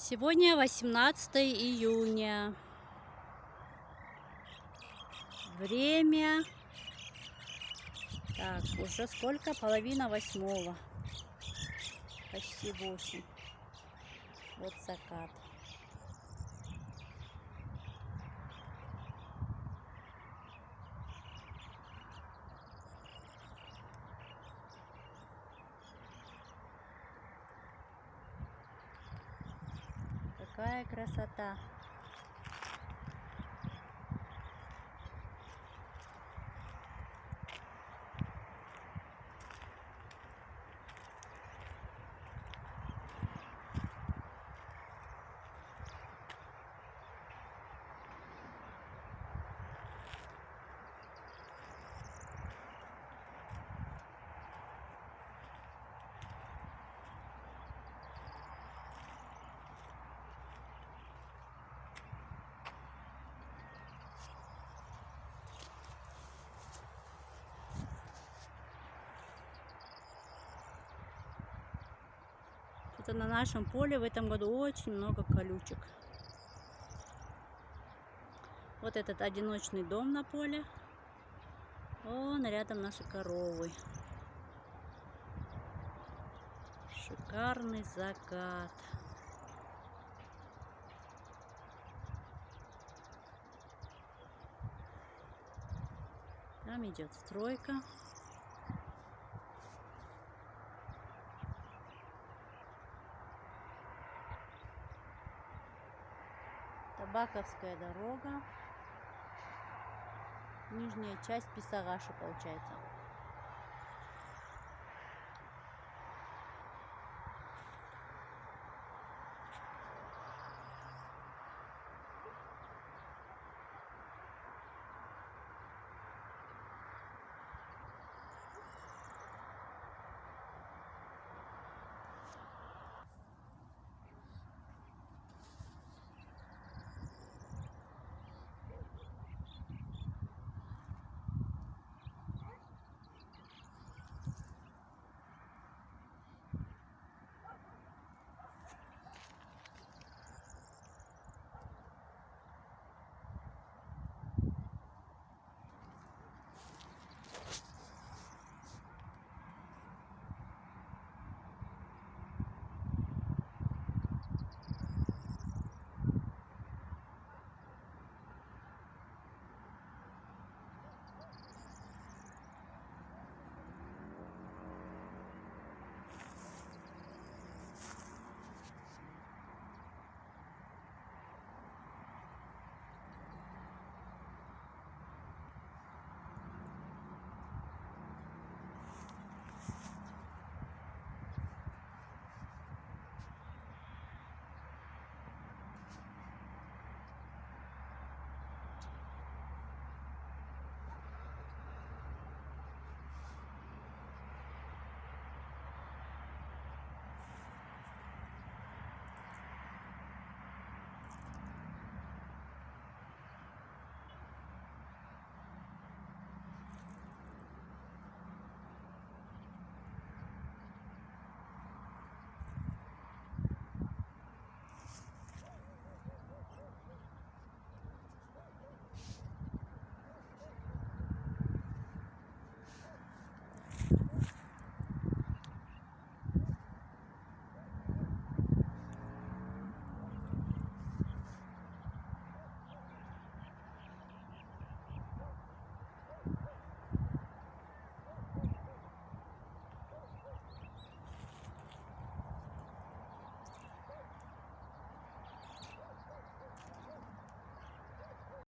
Сегодня 18 июня. Время. Так, уже сколько? Половина восьмого. Почти 8. Вот закат. Какая красота. Это на нашем поле в этом году очень много колючек. Вот этот одиночный дом на поле. Вон рядом наши коровы. Шикарный закат. Там идет стройка. Табаковская дорога. Нижняя часть Писараши получается.